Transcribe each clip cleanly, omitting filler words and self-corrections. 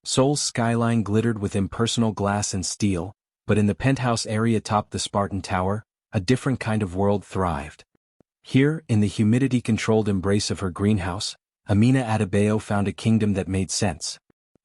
Seoul's skyline glittered with impersonal glass and steel, but in the penthouse area atop the Spartan Tower, a different kind of world thrived. Here, in the humidity-controlled embrace of her greenhouse, Amina Adebayo found a kingdom that made sense.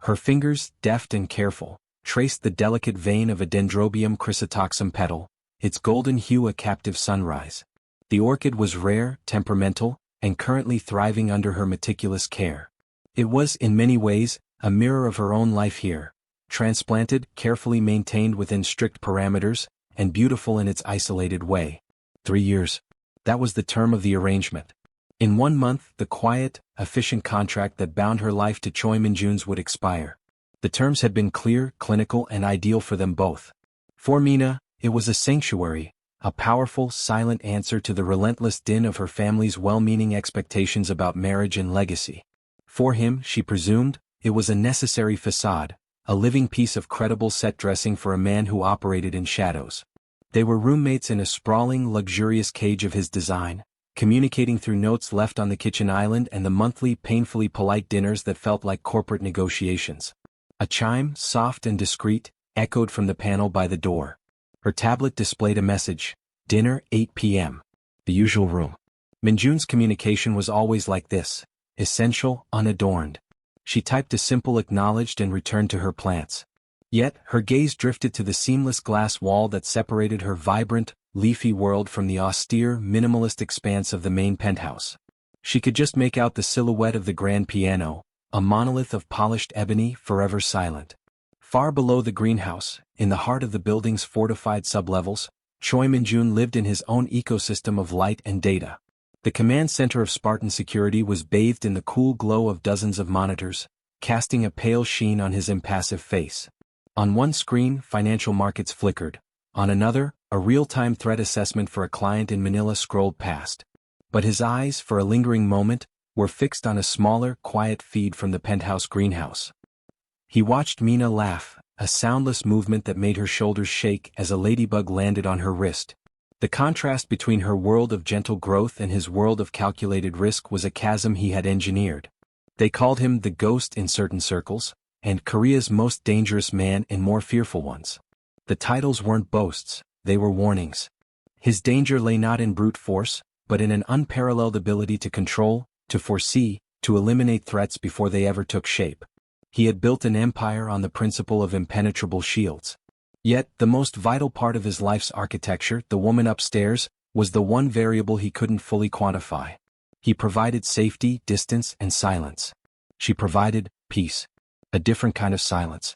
Her fingers, deft and careful, traced the delicate vein of a Dendrobium chrysatoxum petal, its golden hue a captive sunrise. The orchid was rare, temperamental, and currently thriving under her meticulous care. It was, in many ways, a mirror of her own life here, transplanted, carefully maintained within strict parameters, and beautiful in its isolated way. 3 years. That was the term of the arrangement. In 1 month, the quiet, efficient contract that bound her life to Choi Min-jun's would expire. The terms had been clear, clinical, and ideal for them both. For Mina, it was a sanctuary, a powerful, silent answer to the relentless din of her family's well-meaning expectations about marriage and legacy. For him, she presumed, it was a necessary facade, a living piece of credible set dressing for a man who operated in shadows. They were roommates in a sprawling, luxurious cage of his design, communicating through notes left on the kitchen island and the monthly, painfully polite dinners that felt like corporate negotiations. A chime, soft and discreet, echoed from the panel by the door. Her tablet displayed a message, "Dinner, 8 p.m. The usual room." Min-jun's communication was always like this, essential, unadorned. She typed a simple acknowledged and returned to her plants. Yet, her gaze drifted to the seamless glass wall that separated her vibrant, leafy world from the austere, minimalist expanse of the main penthouse. She could just make out the silhouette of the grand piano, a monolith of polished ebony forever silent. Far below the greenhouse, in the heart of the building's fortified sublevels, Choi Min-jun lived in his own ecosystem of light and data. The command center of Spartan security was bathed in the cool glow of dozens of monitors, casting a pale sheen on his impassive face. On one screen, financial markets flickered. On another, a real-time threat assessment for a client in Manila scrolled past. But his eyes, for a lingering moment, were fixed on a smaller, quiet feed from the penthouse greenhouse. He watched Mina laugh, a soundless movement that made her shoulders shake as a ladybug landed on her wrist. The contrast between her world of gentle growth and his world of calculated risk was a chasm he had engineered. They called him the Ghost in certain circles, and Korea's most dangerous man in more fearful ones. The titles weren't boasts, they were warnings. His danger lay not in brute force, but in an unparalleled ability to control, to foresee, to eliminate threats before they ever took shape. He had built an empire on the principle of impenetrable shields. Yet, the most vital part of his life's architecture, the woman upstairs, was the one variable he couldn't fully quantify. He provided safety, distance, and silence. She provided peace. A different kind of silence.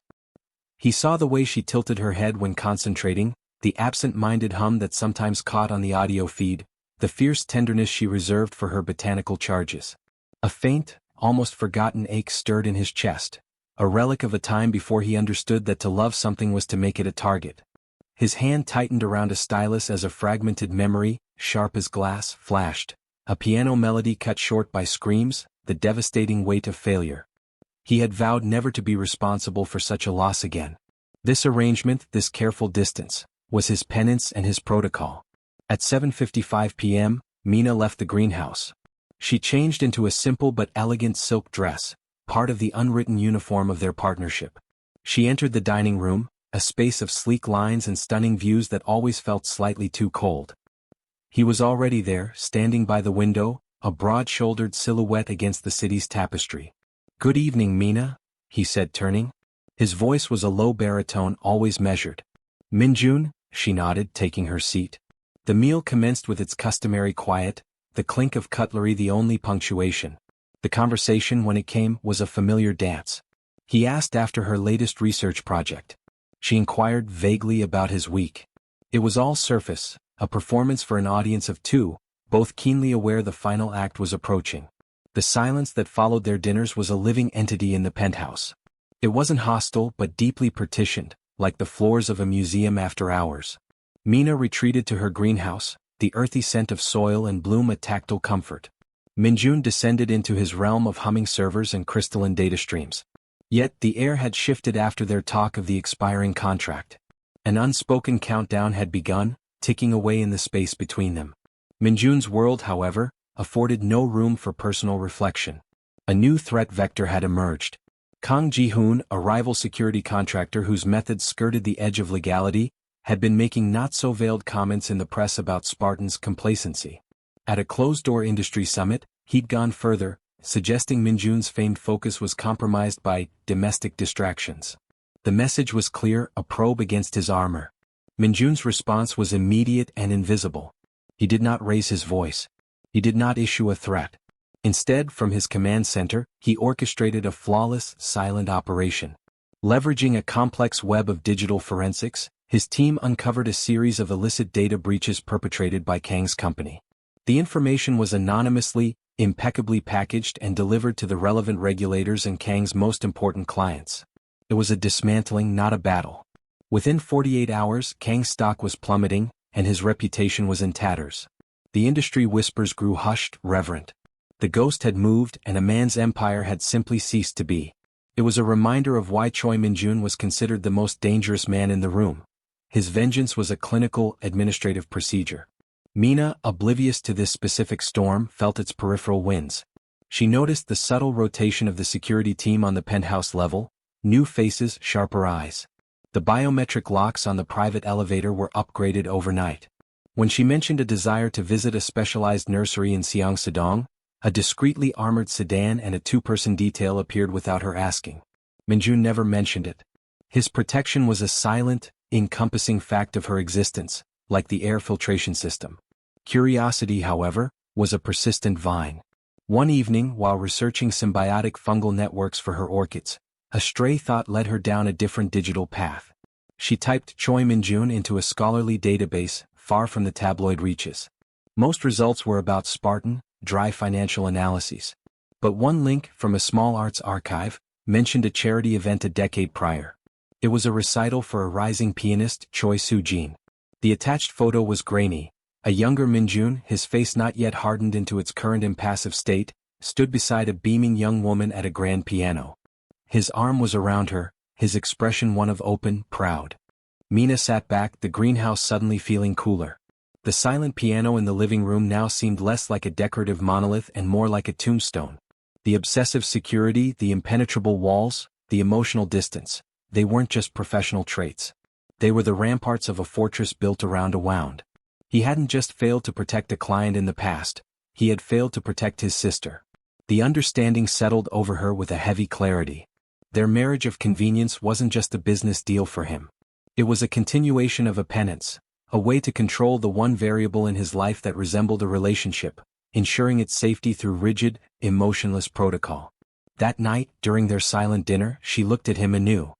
He saw the way she tilted her head when concentrating, the absent-minded hum that sometimes caught on the audio feed, the fierce tenderness she reserved for her botanical charges. A faint, almost forgotten ache stirred in his chest, a relic of a time before he understood that to love something was to make it a target. His hand tightened around a stylus as a fragmented memory, sharp as glass, flashed, a piano melody cut short by screams, the devastating weight of failure. He had vowed never to be responsible for such a loss again. This arrangement, this careful distance, was his penance and his protocol. At 7:55 p.m., Mina left the greenhouse. She changed into a simple but elegant silk dress, part of the unwritten uniform of their partnership. She entered the dining room, a space of sleek lines and stunning views that always felt slightly too cold. He was already there, standing by the window, a broad-shouldered silhouette against the city's tapestry. "Good evening, Mina," he said, turning. His voice was a low baritone, always measured. "Min-jun," she nodded, taking her seat. The meal commenced with its customary quiet, the clink of cutlery the only punctuation. The conversation, when it came, was a familiar dance. He asked after her latest research project. She inquired vaguely about his week. It was all surface, a performance for an audience of two, both keenly aware the final act was approaching. The silence that followed their dinners was a living entity in the penthouse. It wasn't hostile but deeply partitioned, like the floors of a museum after hours. Mina retreated to her greenhouse, the earthy scent of soil and bloom a tactile comfort. Min-jun descended into his realm of humming servers and crystalline data streams. Yet the air had shifted after their talk of the expiring contract. An unspoken countdown had begun, ticking away in the space between them. Min-jun's world, however, afforded no room for personal reflection. A new threat vector had emerged. Kang Ji-hoon, a rival security contractor whose methods skirted the edge of legality, had been making not-so-veiled comments in the press about Spartan's complacency. At a closed-door industry summit, he'd gone further, suggesting Minjun's famed focus was compromised by domestic distractions. The message was clear, a probe against his armor. Minjun's response was immediate and invisible. He did not raise his voice. He did not issue a threat. Instead, from his command center, he orchestrated a flawless, silent operation. Leveraging a complex web of digital forensics, his team uncovered a series of illicit data breaches perpetrated by Kang's company. The information was anonymously, impeccably packaged and delivered to the relevant regulators and Kang's most important clients. It was a dismantling, not a battle. Within 48 hours, Kang's stock was plummeting, and his reputation was in tatters. The industry whispers grew hushed, reverent. The ghost had moved and a man's empire had simply ceased to be. It was a reminder of why Choi Min-jun was considered the most dangerous man in the room. His vengeance was a clinical, administrative procedure. Mina, oblivious to this specific storm, felt its peripheral winds. She noticed the subtle rotation of the security team on the penthouse level, new faces, sharper eyes. The biometric locks on the private elevator were upgraded overnight. When she mentioned a desire to visit a specialized nursery in Seongsadong, a discreetly armored sedan and a two-person detail appeared without her asking. Minjun never mentioned it. His protection was a silent, encompassing fact of her existence, like the air filtration system. Curiosity, however, was a persistent vine. One evening, while researching symbiotic fungal networks for her orchids, a stray thought led her down a different digital path. She typed Choi Min-jun into a scholarly database, far from the tabloid reaches. Most results were about Spartan, dry financial analyses. But one link, from a small arts archive, mentioned a charity event a decade prior. It was a recital for a rising pianist, Choi Soo-jin. The attached photo was grainy. A younger Min-jun, his face not yet hardened into its current impassive state, stood beside a beaming young woman at a grand piano. His arm was around her, his expression one of open, proud. Mina sat back, the greenhouse suddenly feeling cooler. The silent piano in the living room now seemed less like a decorative monolith and more like a tombstone. The obsessive security, the impenetrable walls, the emotional distance, they weren't just professional traits. They were the ramparts of a fortress built around a wound. He hadn't just failed to protect a client in the past, he had failed to protect his sister. The understanding settled over her with a heavy clarity. Their marriage of convenience wasn't just a business deal for him. It was a continuation of a penance, a way to control the one variable in his life that resembled a relationship, ensuring its safety through rigid, emotionless protocol. That night, during their silent dinner, she looked at him anew.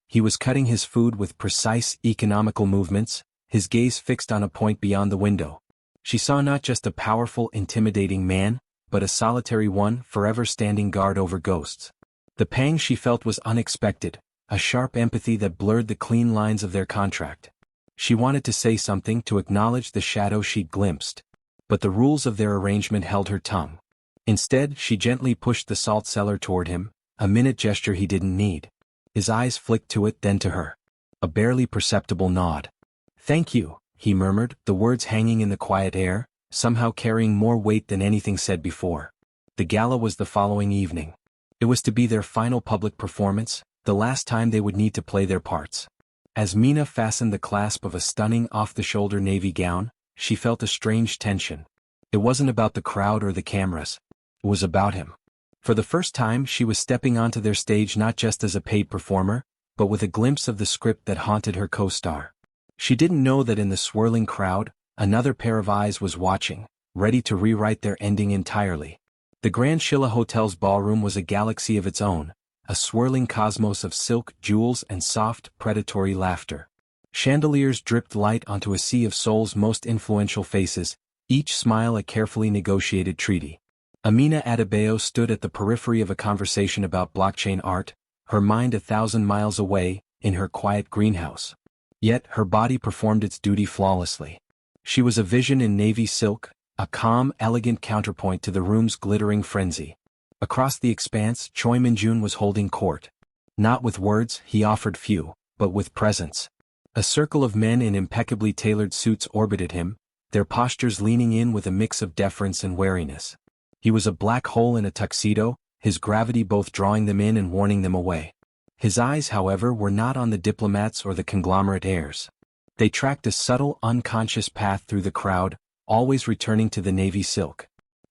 He was cutting his food with precise, economical movements, his gaze fixed on a point beyond the window. She saw not just a powerful, intimidating man, but a solitary one, forever standing guard over ghosts. The pang she felt was unexpected, a sharp empathy that blurred the clean lines of their contract. She wanted to say something, to acknowledge the shadow she'd glimpsed. But the rules of their arrangement held her tongue. Instead, she gently pushed the salt cellar toward him, a minute gesture he didn't need. His eyes flicked to it, then to her. A barely perceptible nod. "Thank you," he murmured, the words hanging in the quiet air, somehow carrying more weight than anything said before. The gala was the following evening. It was to be their final public performance, the last time they would need to play their parts. As Mina fastened the clasp of a stunning off-the-shoulder navy gown, she felt a strange tension. It wasn't about the crowd or the cameras. It was about him. For the first time, she was stepping onto their stage not just as a paid performer, but with a glimpse of the script that haunted her co-star. She didn't know that in the swirling crowd, another pair of eyes was watching, ready to rewrite their ending entirely. The Grand Shilla Hotel's ballroom was a galaxy of its own, a swirling cosmos of silk, jewels and soft, predatory laughter. Chandeliers dripped light onto a sea of Seoul's most influential faces, each smile a carefully negotiated treaty. Amina Adebayo stood at the periphery of a conversation about blockchain art, her mind 1,000 miles away, in her quiet greenhouse. Yet her body performed its duty flawlessly. She was a vision in navy silk, a calm, elegant counterpoint to the room's glittering frenzy. Across the expanse, Choi Min-jun was holding court. Not with words, he offered few, but with presence. A circle of men in impeccably tailored suits orbited him, their postures leaning in with a mix of deference and wariness. He was a black hole in a tuxedo, his gravity both drawing them in and warning them away. His eyes, however, were not on the diplomats or the conglomerate heirs. They tracked a subtle, unconscious path through the crowd, always returning to the navy silk.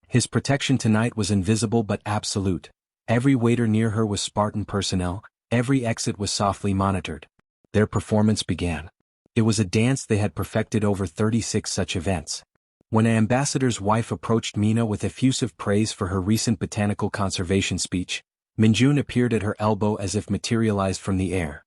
His protection tonight was invisible but absolute. Every waiter near her was Spartan personnel, every exit was softly monitored. Their performance began. It was a dance they had perfected over 36 such events. When an ambassador's wife approached Mina with effusive praise for her recent botanical conservation speech, Minjun appeared at her elbow as if materialized from the air.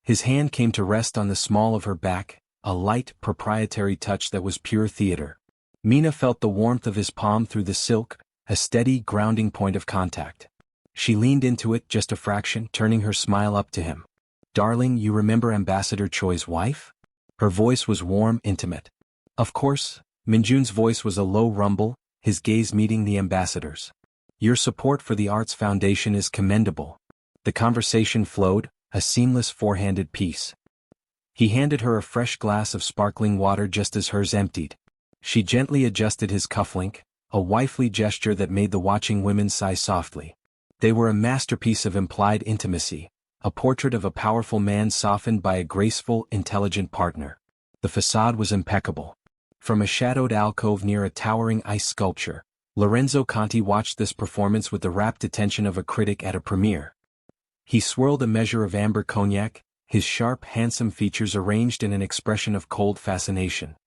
His hand came to rest on the small of her back, a light, proprietary touch that was pure theater. Mina felt the warmth of his palm through the silk, a steady, grounding point of contact. She leaned into it just a fraction, turning her smile up to him. "Darling, you remember Ambassador Choi's wife?" Her voice was warm, intimate. "Of course." Minjun's voice was a low rumble, his gaze meeting the ambassador's. "Your support for the Arts Foundation is commendable." The conversation flowed, a seamless four-handed piece. He handed her a fresh glass of sparkling water just as hers emptied. She gently adjusted his cufflink, a wifely gesture that made the watching women sigh softly. They were a masterpiece of implied intimacy, a portrait of a powerful man softened by a graceful, intelligent partner. The facade was impeccable. From a shadowed alcove near a towering ice sculpture, Lorenzo Conti watched this performance with the rapt attention of a critic at a premiere. He swirled a measure of amber cognac, his sharp, handsome features arranged in an expression of cold fascination.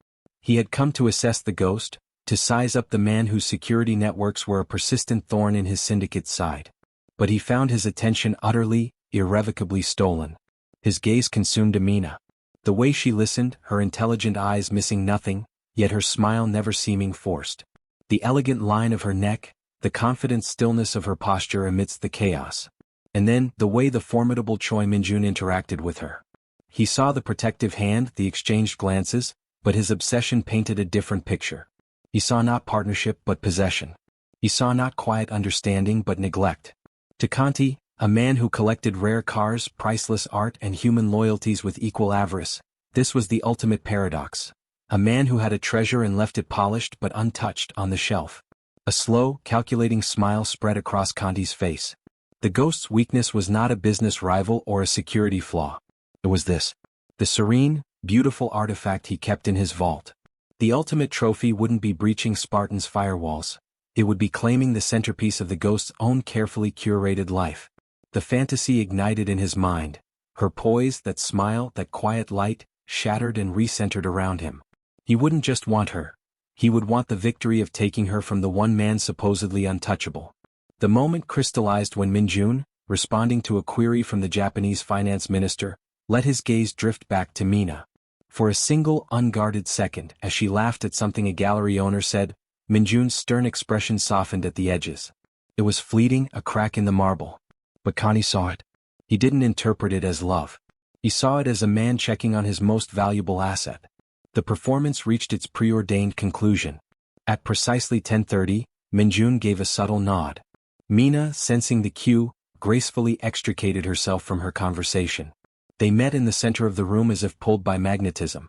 He had come to assess the ghost, to size up the man whose security networks were a persistent thorn in his syndicate's side. But he found his attention utterly, irrevocably stolen. His gaze consumed Amina. The way she listened, her intelligent eyes missing nothing, yet her smile never seeming forced. The elegant line of her neck, the confident stillness of her posture amidst the chaos. And then, the way the formidable Choi Minjun interacted with her. He saw the protective hand, the exchanged glances, but his obsession painted a different picture. He saw not partnership but possession. He saw not quiet understanding but neglect. To Conti, a man who collected rare cars, priceless art and human loyalties with equal avarice, this was the ultimate paradox. A man who had a treasure and left it polished but untouched on the shelf. A slow, calculating smile spread across Conti's face. The ghost's weakness was not a business rival or a security flaw. It was this. The serene, beautiful artifact he kept in his vault. The ultimate trophy wouldn't be breaching Spartan's firewalls. It would be claiming the centerpiece of the ghost's own carefully curated life. The fantasy ignited in his mind. Her poise, that smile, that quiet light, shattered and recentered around him. He wouldn't just want her. He would want the victory of taking her from the one man supposedly untouchable. The moment crystallized when Minjun, responding to a query from the Japanese finance minister, let his gaze drift back to Mina. For a single, unguarded second, as she laughed at something a gallery owner said, Minjun's stern expression softened at the edges. It was fleeting, a crack in the marble. But Conti saw it. He didn't interpret it as love. He saw it as a man checking on his most valuable asset. The performance reached its preordained conclusion. At precisely 10:30, Minjun gave a subtle nod. Mina, sensing the cue, gracefully extricated herself from her conversation. They met in the center of the room as if pulled by magnetism.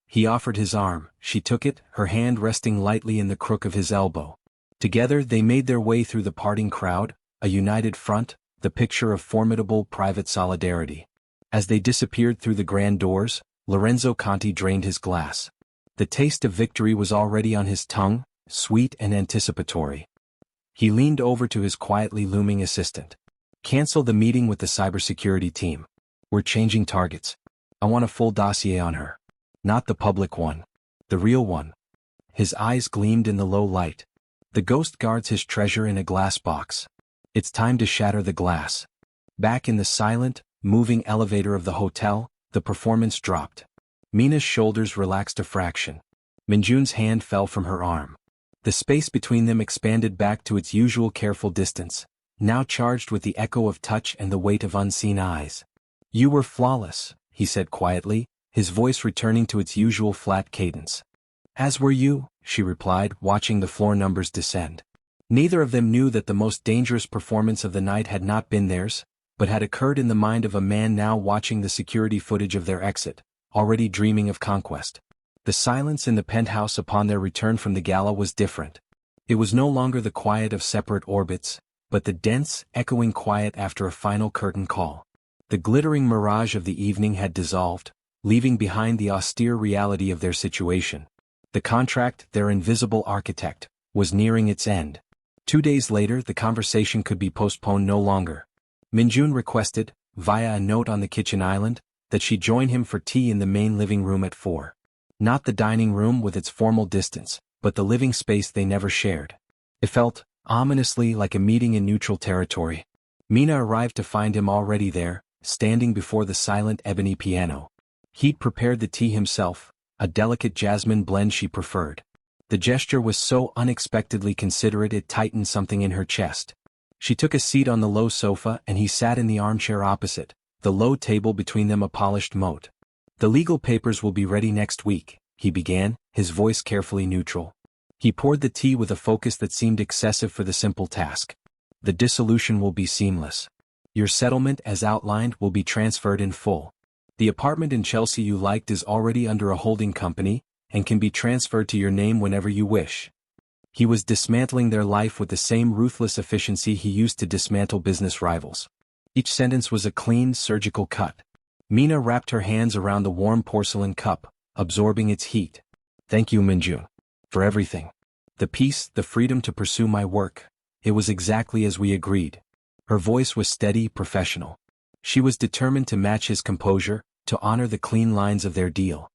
He offered his arm, she took it, her hand resting lightly in the crook of his elbow. Together they made their way through the parting crowd, a united front, the picture of formidable private solidarity. As they disappeared through the grand doors, Lorenzo Conti drained his glass. The taste of victory was already on his tongue, sweet and anticipatory. He leaned over to his quietly looming assistant. "Cancel the meeting with the cybersecurity team. We're changing targets. I want a full dossier on her. Not the public one. The real one." His eyes gleamed in the low light. "The ghost guards his treasure in a glass box. It's time to shatter the glass." Back in the silent, moving elevator of the hotel, the performance dropped. Mina's shoulders relaxed a fraction. Minjun's hand fell from her arm. The space between them expanded back to its usual careful distance, now charged with the echo of touch and the weight of unseen eyes. "You were flawless," he said quietly, his voice returning to its usual flat cadence. "As were you," she replied, watching the floor numbers descend. Neither of them knew that the most dangerous performance of the night had not been theirs, but had occurred in the mind of a man now watching the security footage of their exit, already dreaming of conquest. The silence in the penthouse upon their return from the gala was different. It was no longer the quiet of separate orbits, but the dense, echoing quiet after a final curtain call. The glittering mirage of the evening had dissolved, leaving behind the austere reality of their situation. The contract, their invisible architect, was nearing its end. 2 days later the conversation could be postponed no longer. Minjun requested, via a note on the kitchen island, that she join him for tea in the main living room at 4. Not the dining room with its formal distance, but the living space they never shared. It felt, ominously, like a meeting in neutral territory. Mina arrived to find him already there, standing before the silent ebony piano. He'd prepared the tea himself, a delicate jasmine blend she preferred. The gesture was so unexpectedly considerate it tightened something in her chest. She took a seat on the low sofa and he sat in the armchair opposite, the low table between them a polished moat. "The legal papers will be ready next week," he began, his voice carefully neutral. He poured the tea with a focus that seemed excessive for the simple task. "The dissolution will be seamless. Your settlement as outlined will be transferred in full. The apartment in Chelsea you liked is already under a holding company, and can be transferred to your name whenever you wish." He was dismantling their life with the same ruthless efficiency he used to dismantle business rivals. Each sentence was a clean, surgical cut. Mina wrapped her hands around the warm porcelain cup, absorbing its heat. "Thank you, Minjun. For everything. The peace, the freedom to pursue my work. It was exactly as we agreed." Her voice was steady, professional. She was determined to match his composure, to honor the clean lines of their deal.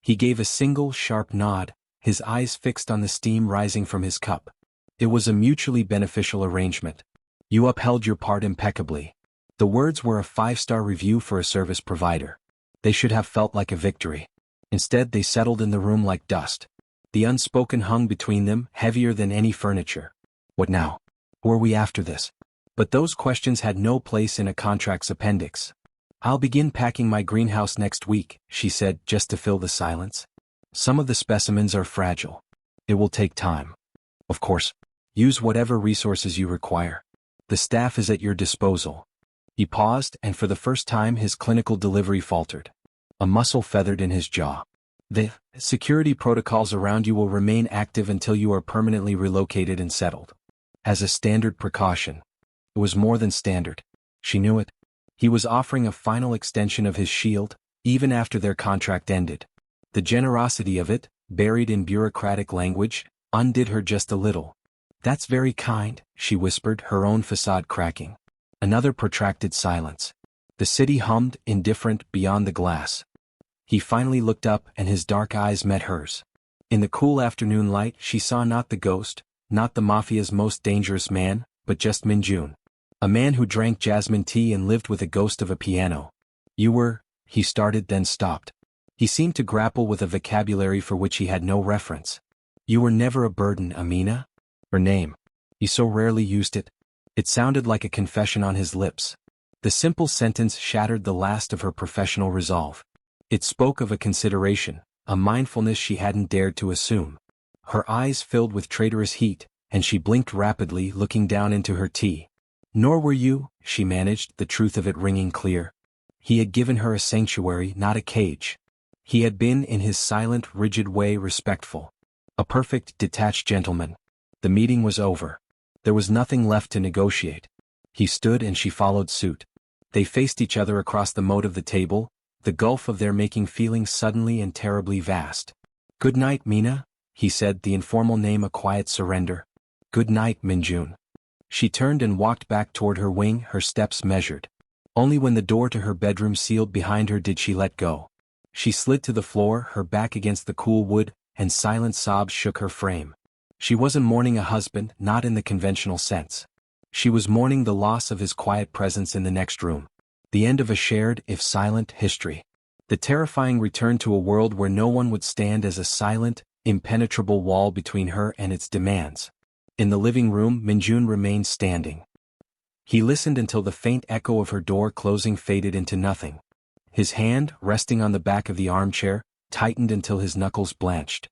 He gave a single, sharp nod, his eyes fixed on the steam rising from his cup. It was a mutually beneficial arrangement. "You upheld your part impeccably." The words were a 5-star review for a service provider. They should have felt like a victory. Instead they settled in the room like dust. The unspoken hung between them, heavier than any furniture. What now? Who are we after this? But those questions had no place in a contract's appendix. "I'll begin packing my greenhouse next week," she said, just to fill the silence. "Some of the specimens are fragile. It will take time. Of course, use whatever resources you require. The staff is at your disposal." He paused, and for the first time his clinical delivery faltered. A muscle feathered in his jaw. "The security protocols around you will remain active until you are permanently relocated and settled. As a standard precaution." It was more than standard. She knew it. He was offering a final extension of his shield, even after their contract ended. The generosity of it, buried in bureaucratic language, undid her just a little. "That's very kind," she whispered, her own facade cracking. Another protracted silence. The city hummed, indifferent, beyond the glass. He finally looked up and his dark eyes met hers. In the cool afternoon light she saw not the ghost, not the Mafia's most dangerous man, but just Minjun. A man who drank jasmine tea and lived with a ghost of a piano. "You were," he started, then stopped. He seemed to grapple with a vocabulary for which he had no reference. "You were never a burden, Amina?" Her name. He so rarely used it. It sounded like a confession on his lips. The simple sentence shattered the last of her professional resolve. It spoke of a consideration, a mindfulness she hadn't dared to assume. Her eyes filled with traitorous heat, and she blinked rapidly, looking down into her tea. "Nor were you," she managed, the truth of it ringing clear. He had given her a sanctuary, not a cage. He had been, in his silent, rigid way, respectful. A perfect, detached gentleman. The meeting was over. There was nothing left to negotiate. He stood and she followed suit. They faced each other across the moat of the table, the gulf of their making feeling suddenly and terribly vast. "Good night, Mina," he said, the informal name a quiet surrender. "Good night, Minjun." She turned and walked back toward her wing, her steps measured. Only when the door to her bedroom sealed behind her did she let go. She slid to the floor, her back against the cool wood, and silent sobs shook her frame. She wasn't mourning a husband, not in the conventional sense. She was mourning the loss of his quiet presence in the next room. The end of a shared, if silent, history. The terrifying return to a world where no one would stand as a silent, impenetrable wall between her and its demands. In the living room, Minjun remained standing. He listened until the faint echo of her door closing faded into nothing. His hand, resting on the back of the armchair, tightened until his knuckles blanched.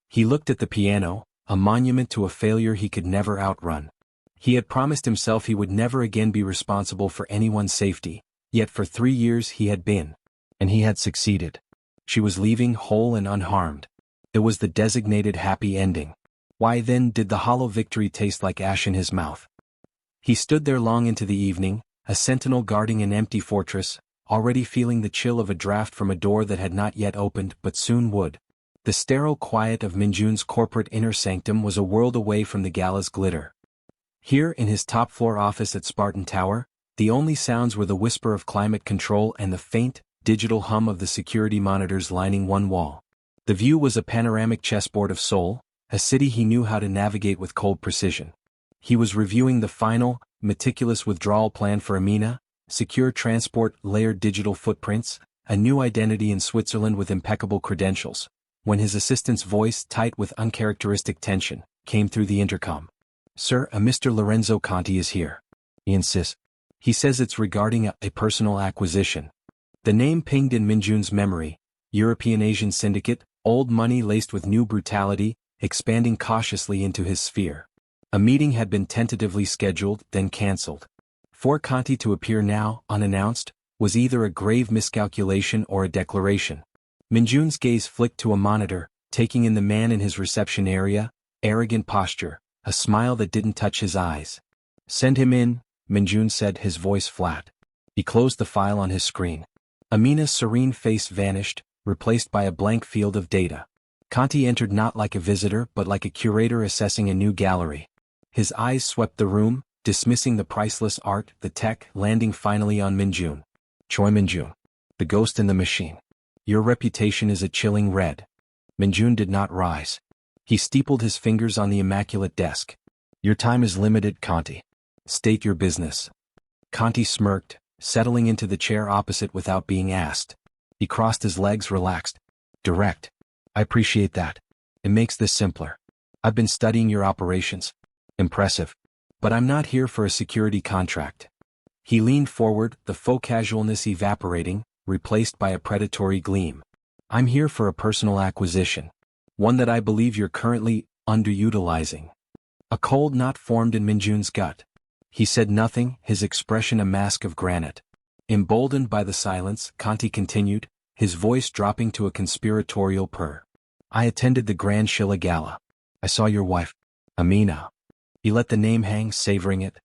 He looked at the piano, a monument to a failure he could never outrun. He had promised himself he would never again be responsible for anyone's safety, yet for 3 years he had been. And he had succeeded. She was leaving whole and unharmed. It was the designated happy ending. Why then did the hollow victory taste like ash in his mouth? He stood there long into the evening, a sentinel guarding an empty fortress, already feeling the chill of a draft from a door that had not yet opened but soon would. The sterile quiet of Minjun's corporate inner sanctum was a world away from the gala's glitter. Here in his top-floor office at Spartan Tower, the only sounds were the whisper of climate control and the faint, digital hum of the security monitors lining one wall. The view was a panoramic chessboard of Seoul, a city he knew how to navigate with cold precision. He was reviewing the final, meticulous withdrawal plan for Amina, secure transport, layered digital footprints, a new identity in Switzerland with impeccable credentials, when his assistant's voice, tight with uncharacteristic tension, came through the intercom. "Sir, a Mr. Lorenzo Conti is here. He insists. He says it's regarding a personal acquisition." The name pinged in Minjun's memory: European Asian Syndicate, old money laced with new brutality, expanding cautiously into his sphere. A meeting had been tentatively scheduled, then cancelled. For Conti to appear now, unannounced, was either a grave miscalculation or a declaration. Minjun's gaze flicked to a monitor, taking in the man in his reception area, arrogant posture, a smile that didn't touch his eyes. "Send him in," Minjun said, his voice flat. He closed the file on his screen. Amina's serene face vanished, replaced by a blank field of data. Conti entered not like a visitor but like a curator assessing a new gallery. His eyes swept the room, dismissing the priceless art, the tech, landing finally on Minjun. "Choi Minjun. The ghost in the machine. Your reputation is a chilling red." Minjun did not rise. He steepled his fingers on the immaculate desk. "Your time is limited, Conti. State your business." Conti smirked, settling into the chair opposite without being asked. He crossed his legs, relaxed. "Direct. I appreciate that. It makes this simpler. I've been studying your operations. Impressive. But I'm not here for a security contract." He leaned forward, the faux casualness evaporating, replaced by a predatory gleam. "I'm here for a personal acquisition. One that I believe you're currently underutilizing." A cold knot formed in Minjun's gut. He said nothing, his expression a mask of granite. Emboldened by the silence, Conti continued, his voice dropping to a conspiratorial purr. "I attended the Grand Shilla Gala. I saw your wife, Amina." He let the name hang, savoring it.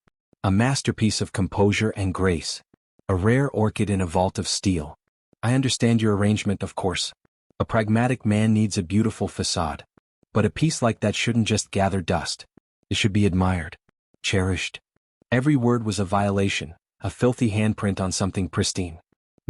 A masterpiece of composure and grace. A rare orchid in a vault of steel. "I understand your arrangement, of course. A pragmatic man needs a beautiful facade. But a piece like that shouldn't just gather dust. It should be admired. Cherished." Every word was a violation, a filthy handprint on something pristine.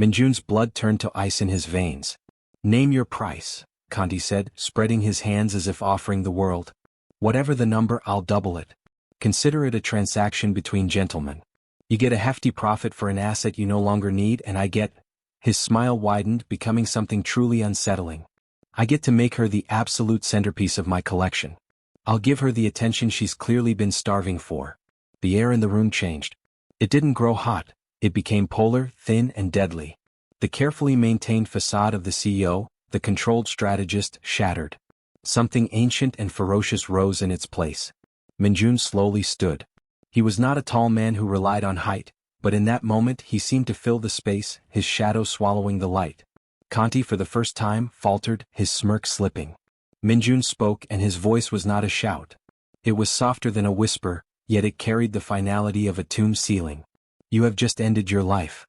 Minjun's blood turned to ice in his veins. "Name your price," Conti said, spreading his hands as if offering the world. "Whatever the number, I'll double it. Consider it a transaction between gentlemen. You get a hefty profit for an asset you no longer need, and I get—" His smile widened, becoming something truly unsettling. "I get to make her the absolute centerpiece of my collection. I'll give her the attention she's clearly been starving for." The air in the room changed. It didn't grow hot, it became polar, thin and deadly. The carefully maintained facade of the CEO, the controlled strategist, shattered. Something ancient and ferocious rose in its place. Minjun slowly stood. He was not a tall man who relied on height, but in that moment he seemed to fill the space, his shadow swallowing the light. Conti, for the first time, faltered, his smirk slipping. Minjun spoke, and his voice was not a shout. It was softer than a whisper, yet it carried the finality of a tomb ceiling. "You have just ended your life."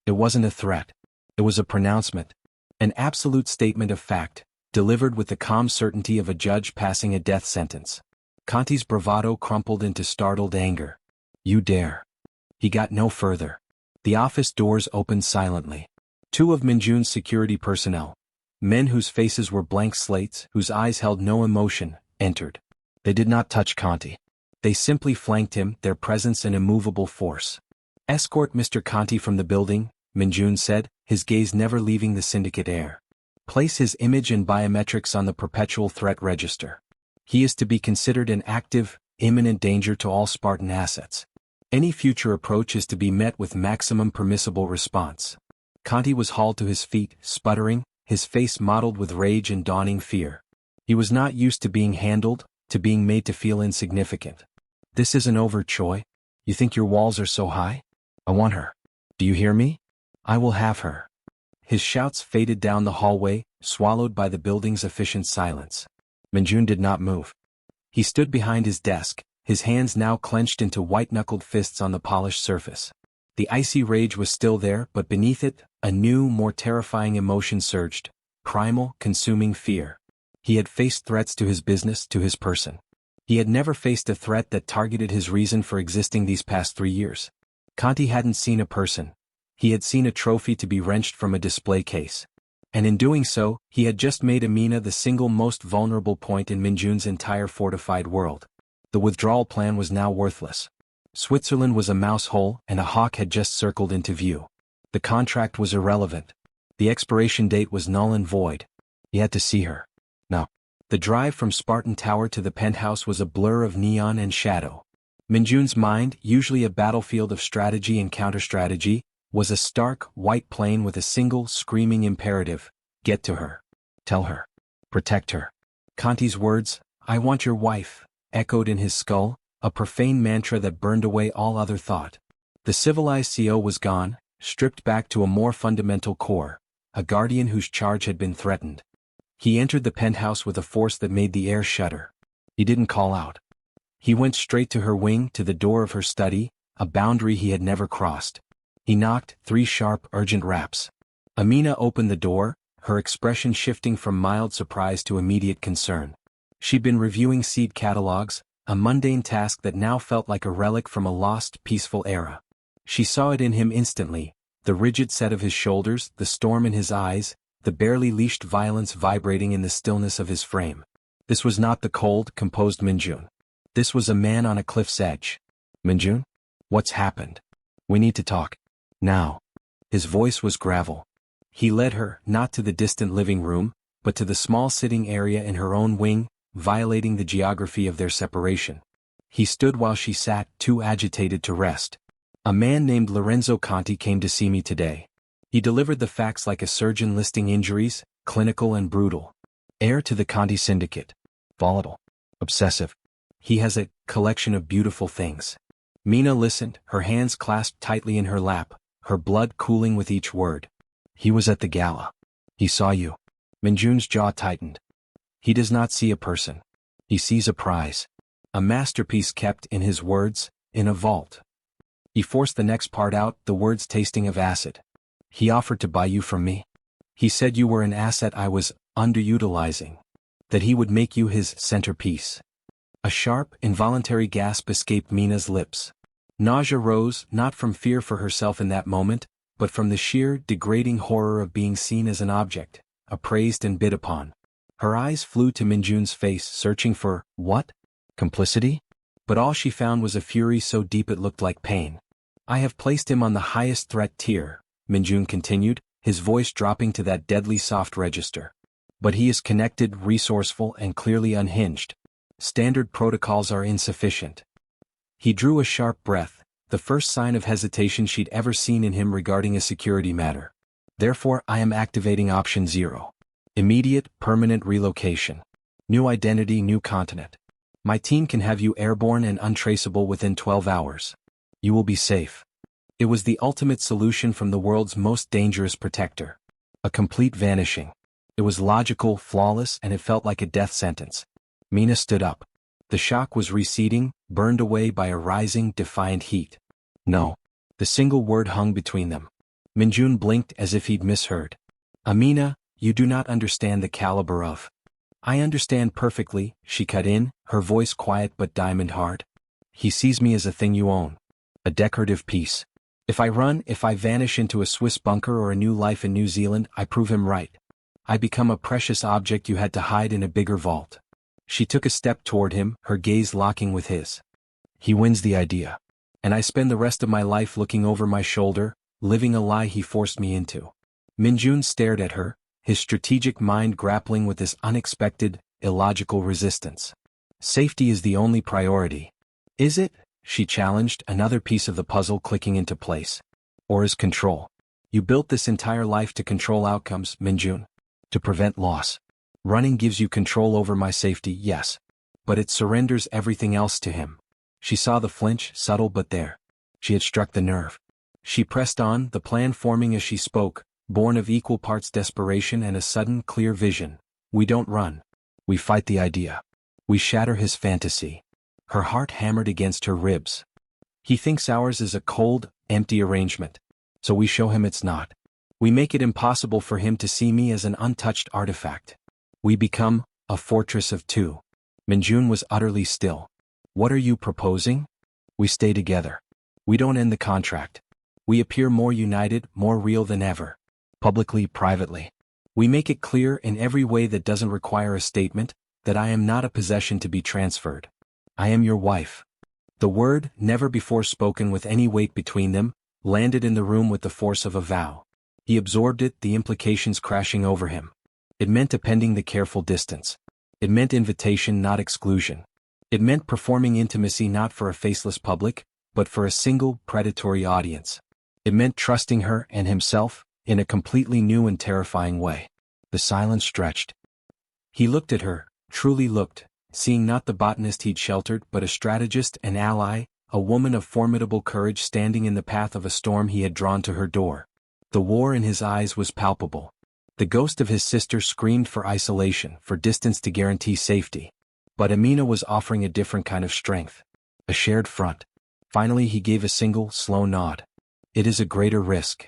It wasn't a threat. It was a pronouncement. An absolute statement of fact, delivered with the calm certainty of a judge passing a death sentence. Conti's bravado crumpled into startled anger. "You dare." He got no further. The office doors opened silently. Two of Minjun's security personnel, men whose faces were blank slates, whose eyes held no emotion, entered. They did not touch Conti. They simply flanked him, their presence an immovable force. "Escort Mr. Conti from the building," Minjun said, his gaze never leaving the syndicate air. "Place his image and biometrics on the perpetual threat register. He is to be considered an active, imminent danger to all Spartan assets. Any future approach is to be met with maximum permissible response." Conti was hauled to his feet, sputtering, his face mottled with rage and dawning fear. He was not used to being handled, to being made to feel insignificant. "This isn't over, Choi. You think your walls are so high? I want her. Do you hear me? I will have her." His shouts faded down the hallway, swallowed by the building's efficient silence. Minjun did not move. He stood behind his desk, his hands now clenched into white-knuckled fists on the polished surface. The icy rage was still there, but beneath it, a new, more terrifying emotion surged: primal, consuming fear. He had faced threats to his business, to his person. He had never faced a threat that targeted his reason for existing these past 3 years. Conti hadn't seen a person. He had seen a trophy to be wrenched from a display case. And in doing so, he had just made Amina the single most vulnerable point in Minjun's entire fortified world. The withdrawal plan was now worthless. Switzerland was a mouse hole, and a hawk had just circled into view. The contract was irrelevant. The expiration date was null and void. He had to see her. No. The drive from Spartan Tower to the penthouse was a blur of neon and shadow. Minjun's mind, usually a battlefield of strategy and counter-strategy, was a stark, white plain with a single, screaming imperative: get to her. Tell her. Protect her. Conti's words, "I want your wife," echoed in his skull, a profane mantra that burned away all other thought. The civilized CO was gone, stripped back to a more fundamental core, a guardian whose charge had been threatened. He entered the penthouse with a force that made the air shudder. He didn't call out. He went straight to her wing, to the door of her study, a boundary he had never crossed. He knocked, 3 sharp, urgent raps. Amina opened the door, her expression shifting from mild surprise to immediate concern. She'd been reviewing seed catalogs, a mundane task that now felt like a relic from a lost, peaceful era. She saw it in him instantly: the rigid set of his shoulders, the storm in his eyes, the barely leashed violence vibrating in the stillness of his frame. This was not the cold, composed Minjun. This was a man on a cliff's edge. "Minjun? What's happened? We need to talk. Now." His voice was gravel. He led her, not to the distant living room, but to the small sitting area in her own wing, violating the geography of their separation. He stood while she sat, too agitated to rest. "A man named Lorenzo Conti came to see me today." He delivered the facts like a surgeon listing injuries, clinical and brutal. Heir to the Conti syndicate. Volatile. Obsessive. He has a collection of beautiful things. Mina listened, her hands clasped tightly in her lap, her blood cooling with each word. "He was at the gala. He saw you." Minjun's jaw tightened. "He does not see a person. He sees a prize. A masterpiece kept, in his words, in a vault." He forced the next part out, the words tasting of acid. "He offered to buy you from me. He said you were an asset I was underutilizing. That he would make you his centerpiece." A sharp, involuntary gasp escaped Mina's lips. Nausea rose, not from fear for herself in that moment, but from the sheer, degrading horror of being seen as an object, appraised and bid upon. Her eyes flew to Minjun's face, searching for, what? Complicity? But all she found was a fury so deep it looked like pain. "I have placed him on the highest threat tier," Minjun continued, his voice dropping to that deadly soft register. "But he is connected, resourceful, and clearly unhinged. Standard protocols are insufficient." He drew a sharp breath, the first sign of hesitation she'd ever seen in him regarding a security matter. "Therefore, I am activating option 0. Immediate, permanent relocation. New identity, new continent. My team can have you airborne and untraceable within 12 hours. You will be safe." It was the ultimate solution from the world's most dangerous protector. A complete vanishing. It was logical, flawless, and it felt like a death sentence. Mina stood up. The shock was receding, burned away by a rising, defiant heat. "No." The single word hung between them. Minjun blinked as if he'd misheard. "Amina, you do not understand the caliber of—" "I understand perfectly," she cut in, her voice quiet but diamond hard. "He sees me as a thing you own. A decorative piece. If I run, if I vanish into a Swiss bunker or a new life in New Zealand, I prove him right. I become a precious object you had to hide in a bigger vault." She took a step toward him, her gaze locking with his. "He wins the idea. And I spend the rest of my life looking over my shoulder, living a lie he forced me into." Minjun stared at her, his strategic mind grappling with this unexpected, illogical resistance. "Safety is the only priority." "Is it?" she challenged, another piece of the puzzle clicking into place. "Or is control? You built this entire life to control outcomes, Minjun. To prevent loss. Running gives you control over my safety, yes. But it surrenders everything else to him." She saw the flinch, subtle but there. She had struck the nerve. She pressed on, the plan forming as she spoke, born of equal parts desperation and a sudden, clear vision. "We don't run. We fight the idea. We shatter his fantasy." Her heart hammered against her ribs. He thinks ours is a cold, empty arrangement. So we show him it's not. We make it impossible for him to see me as an untouched artifact. We become a fortress of two. Minjun was utterly still. What are you proposing? We stay together. We don't end the contract. We appear more united, more real than ever. Publicly, privately. We make it clear in every way that doesn't require a statement, that I am not a possession to be transferred. I am your wife. The word, never before spoken with any weight between them, landed in the room with the force of a vow. He absorbed it, the implications crashing over him. It meant appending the careful distance. It meant invitation, not exclusion. It meant performing intimacy not for a faceless public, but for a single, predatory audience. It meant trusting her and himself, in a completely new and terrifying way. The silence stretched. He looked at her, truly looked, seeing not the botanist he'd sheltered but a strategist, an ally, a woman of formidable courage standing in the path of a storm he had drawn to her door. The war in his eyes was palpable. The ghost of his sister screamed for isolation, for distance to guarantee safety. But Amina was offering a different kind of strength. A shared front. Finally he gave a single, slow nod. It is a greater risk.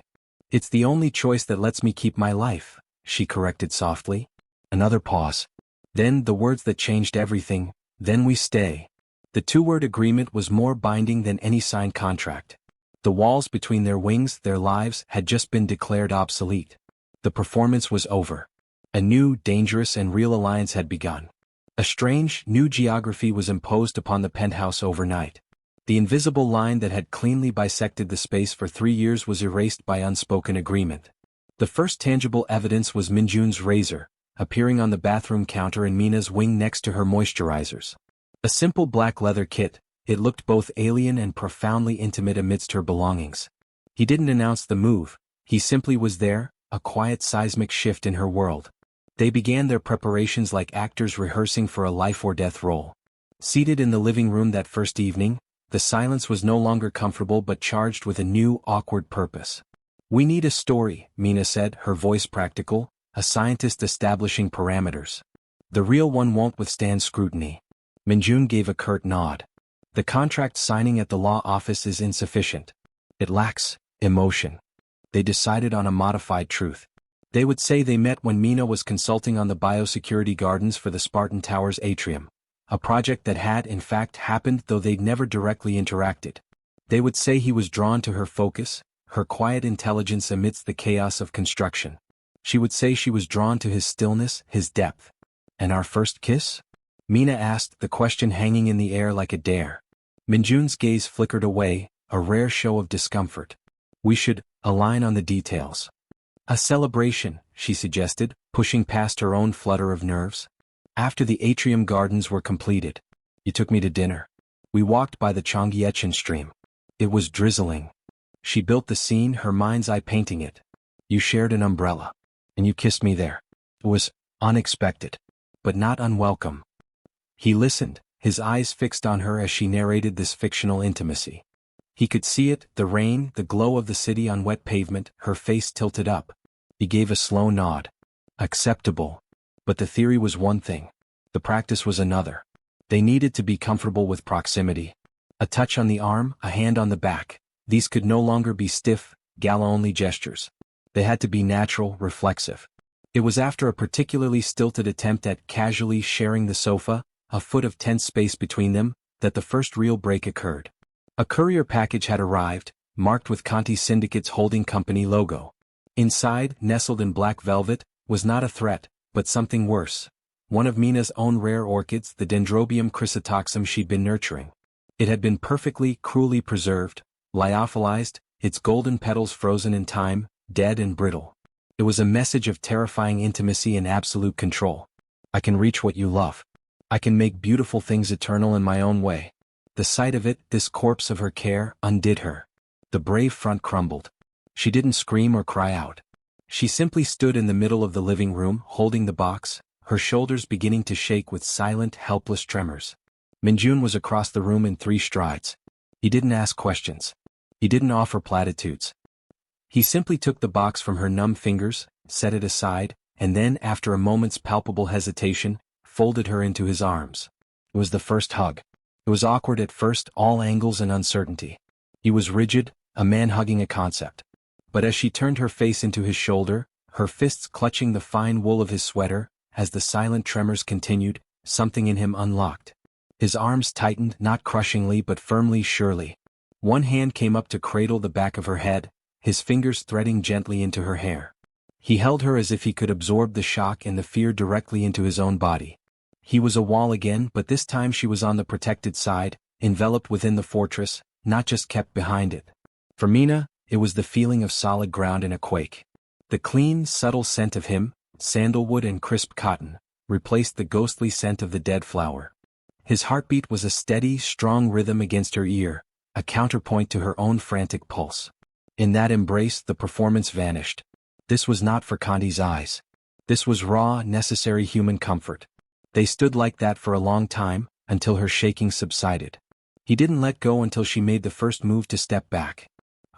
It's the only choice that lets me keep my life, she corrected softly. Another pause. Then the words that changed everything, then we stay. The two-word agreement was more binding than any signed contract. The walls between their wings, their lives, had just been declared obsolete. The performance was over. A new, dangerous and real alliance had begun. A strange, new geography was imposed upon the penthouse overnight. The invisible line that had cleanly bisected the space for 3 years was erased by unspoken agreement. The first tangible evidence was Minjun's razor, appearing on the bathroom counter in Mina's wing next to her moisturizers. A simple black leather kit, it looked both alien and profoundly intimate amidst her belongings. He didn't announce the move, he simply was there, a quiet seismic shift in her world. They began their preparations like actors rehearsing for a life-or-death role. Seated in the living room that first evening, the silence was no longer comfortable but charged with a new, awkward purpose. We need a story, Mina said, her voice practical, a scientist establishing parameters. The real one won't withstand scrutiny. Minjun gave a curt nod. The contract signing at the law office is insufficient. It lacks emotion. They decided on a modified truth. They would say they met when Mina was consulting on the biosecurity gardens for the Spartan Towers atrium. A project that had in fact happened though they'd never directly interacted. They would say he was drawn to her focus, her quiet intelligence amidst the chaos of construction. She would say she was drawn to his stillness, his depth. And our first kiss? Mina asked, the question hanging in the air like a dare. Minjun's gaze flickered away, a rare show of discomfort. We should align on the details. A celebration, she suggested, pushing past her own flutter of nerves. After the atrium gardens were completed. You took me to dinner. We walked by the Chongyetchen stream. It was drizzling. She built the scene, her mind's eye painting it. You shared an umbrella. And you kissed me there. It was unexpected. But not unwelcome. He listened, his eyes fixed on her as she narrated this fictional intimacy. He could see it, the rain, the glow of the city on wet pavement, her face tilted up. He gave a slow nod. Acceptable. But the theory was one thing. The practice was another. They needed to be comfortable with proximity. A touch on the arm, a hand on the back. These could no longer be stiff, gala-only gestures. They had to be natural, reflexive. It was after a particularly stilted attempt at casually sharing the sofa, a foot of tense space between them, that the first real break occurred. A courier package had arrived, marked with Conti Syndicate's holding company logo. Inside, nestled in black velvet, was not a threat, but something worse. One of Mina's own rare orchids, the Dendrobium chrysatoxum she'd been nurturing. It had been perfectly, cruelly preserved, lyophilized, its golden petals frozen in time, dead and brittle. It was a message of terrifying intimacy and absolute control. I can reach what you love. I can make beautiful things eternal in my own way. The sight of it, this corpse of her care, undid her. The brave front crumbled. She didn't scream or cry out. She simply stood in the middle of the living room, holding the box, her shoulders beginning to shake with silent, helpless tremors. Minjun was across the room in 3 strides. He didn't ask questions. He didn't offer platitudes. He simply took the box from her numb fingers, set it aside, and then, after a moment's palpable hesitation, folded her into his arms. It was the first hug. It was awkward at first, all angles and uncertainty. He was rigid, a man hugging a concept. But as she turned her face into his shoulder, her fists clutching the fine wool of his sweater, as the silent tremors continued, something in him unlocked. His arms tightened, not crushingly but firmly, surely. One hand came up to cradle the back of her head, his fingers threading gently into her hair. He held her as if he could absorb the shock and the fear directly into his own body. He was a wall again, but this time she was on the protected side, enveloped within the fortress, not just kept behind it. For Mina, it was the feeling of solid ground in a quake. The clean, subtle scent of him, sandalwood and crisp cotton, replaced the ghostly scent of the dead flower. His heartbeat was a steady, strong rhythm against her ear, a counterpoint to her own frantic pulse. In that embrace, the performance vanished. This was not for Kandi's eyes. This was raw, necessary human comfort. They stood like that for a long time, until her shaking subsided. He didn't let go until she made the first move to step back.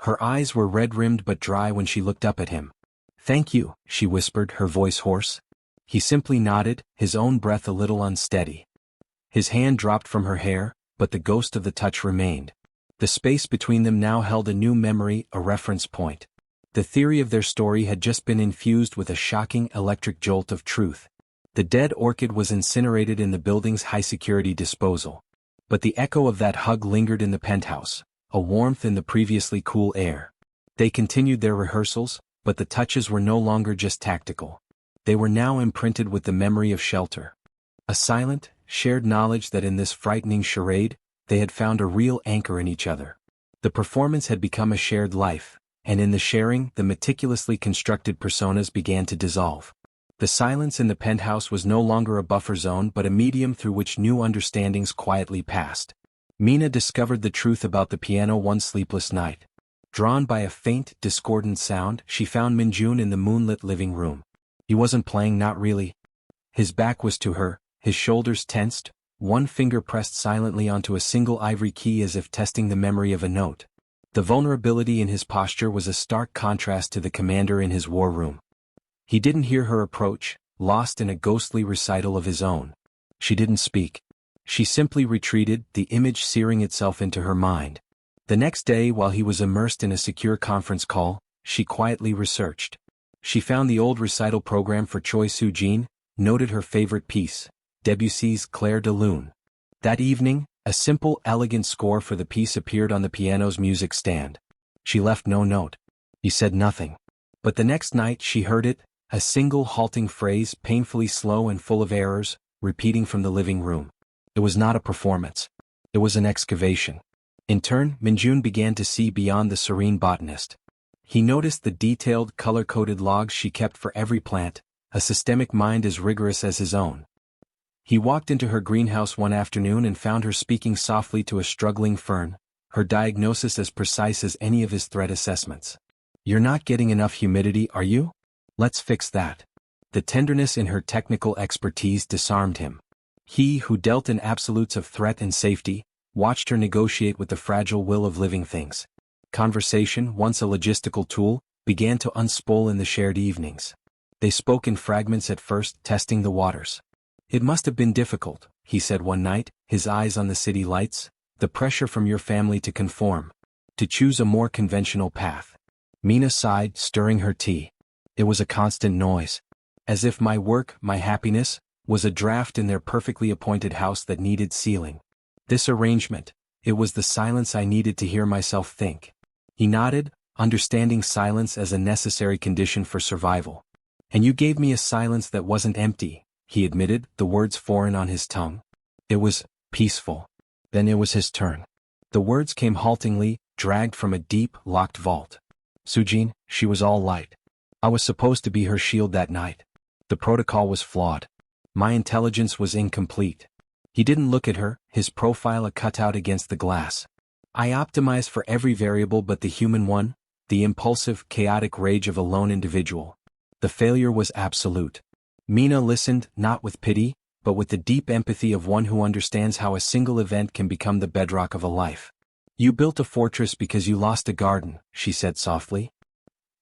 Her eyes were red-rimmed but dry when she looked up at him. "Thank you," she whispered, her voice hoarse. He simply nodded, his own breath a little unsteady. His hand dropped from her hair, but the ghost of the touch remained. The space between them now held a new memory, a reference point. The theory of their story had just been infused with a shocking electric jolt of truth. The dead orchid was incinerated in the building's high-security disposal. But the echo of that hug lingered in the penthouse, a warmth in the previously cool air. They continued their rehearsals, but the touches were no longer just tactical. They were now imprinted with the memory of shelter. A silent, shared knowledge that in this frightening charade, they had found a real anchor in each other. The performance had become a shared life, and in the sharing, the meticulously constructed personas began to dissolve. The silence in the penthouse was no longer a buffer zone but a medium through which new understandings quietly passed. Mina discovered the truth about the piano one sleepless night. Drawn by a faint, discordant sound, she found Minjun in the moonlit living room. He wasn't playing, not really. His back was to her, his shoulders tensed, one finger pressed silently onto a single ivory key as if testing the memory of a note. The vulnerability in his posture was a stark contrast to the commander in his war room. He didn't hear her approach, lost in a ghostly recital of his own. She didn't speak. She simply retreated, the image searing itself into her mind. The next day, while he was immersed in a secure conference call, she quietly researched. She found the old recital program for Choi Soo-jin, noted her favorite piece, Debussy's Clair de Lune. That evening, a simple, elegant score for the piece appeared on the piano's music stand. She left no note. He said nothing. But the next night she heard it, a single halting phrase, painfully slow and full of errors, repeating from the living room. It was not a performance. It was an excavation. In turn, Minjun began to see beyond the serene botanist. He noticed the detailed, color-coded logs she kept for every plant, a systemic mind as rigorous as his own. He walked into her greenhouse one afternoon and found her speaking softly to a struggling fern, her diagnosis as precise as any of his threat assessments. "You're not getting enough humidity, are you? Let's fix that." The tenderness in her technical expertise disarmed him. He, who dealt in absolutes of threat and safety, watched her negotiate with the fragile will of living things. Conversation, once a logistical tool, began to unspool in the shared evenings. They spoke in fragments at first, testing the waters. "It must have been difficult," he said one night, his eyes on the city lights, "the pressure from your family to conform, to choose a more conventional path." Mina sighed, stirring her tea. It was a constant noise. As if my work, my happiness, was a draft in their perfectly appointed house that needed sealing. This arrangement, it was the silence I needed to hear myself think. He nodded, understanding silence as a necessary condition for survival. "And you gave me a silence that wasn't empty," he admitted, the words foreign on his tongue. "It was peaceful." Then it was his turn. The words came haltingly, dragged from a deep, locked vault. "Soo-jin, she was all light. I was supposed to be her shield that night. The protocol was flawed. My intelligence was incomplete." He didn't look at her, his profile a cutout against the glass. "I optimized for every variable but the human one, the impulsive, chaotic rage of a lone individual. The failure was absolute." Mina listened, not with pity, but with the deep empathy of one who understands how a single event can become the bedrock of a life. "You built a fortress because you lost a garden," she said softly.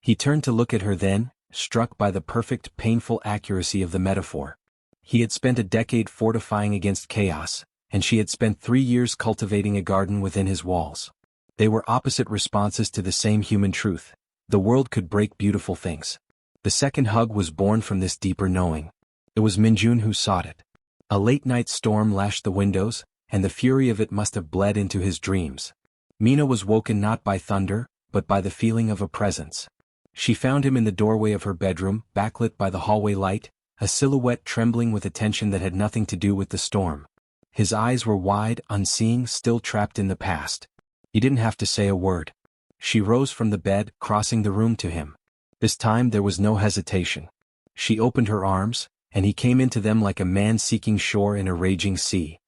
He turned to look at her then, struck by the perfect, painful accuracy of the metaphor. He had spent a decade fortifying against chaos, and she had spent 3 years cultivating a garden within his walls. They were opposite responses to the same human truth. The world could break beautiful things. The second hug was born from this deeper knowing. It was Minjun who sought it. A late-night storm lashed the windows, and the fury of it must have bled into his dreams. Mina was woken not by thunder, but by the feeling of a presence. She found him in the doorway of her bedroom, backlit by the hallway light, a silhouette trembling with a tension that had nothing to do with the storm. His eyes were wide, unseeing, still trapped in the past. He didn't have to say a word. She rose from the bed, crossing the room to him. This time there was no hesitation. She opened her arms, and he came into them like a man seeking shore in a raging sea.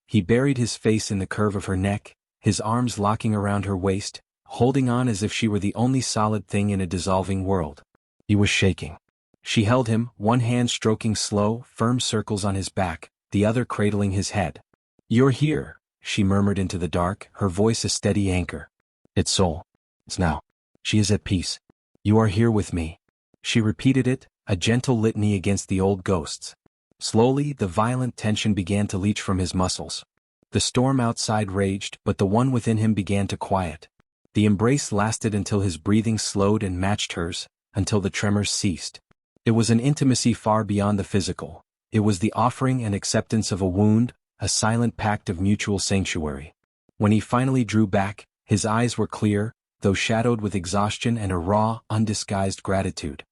He buried his face in the curve of her neck, his arms locking around her waist, holding on as if she were the only solid thing in a dissolving world. He was shaking. She held him, one hand stroking slow, firm circles on his back, the other cradling his head. "You're here," she murmured into the dark, her voice a steady anchor. "It's soul. It's now. She is at peace. You are here with me." She repeated it, a gentle litany against the old ghosts. Slowly, the violent tension began to leach from his muscles. The storm outside raged, but the one within him began to quiet. The embrace lasted until his breathing slowed and matched hers, until the tremors ceased. It was an intimacy far beyond the physical. It was the offering and acceptance of a wound, a silent pact of mutual sanctuary. When he finally drew back, his eyes were clear, though shadowed with exhaustion and a raw, undisguised gratitude.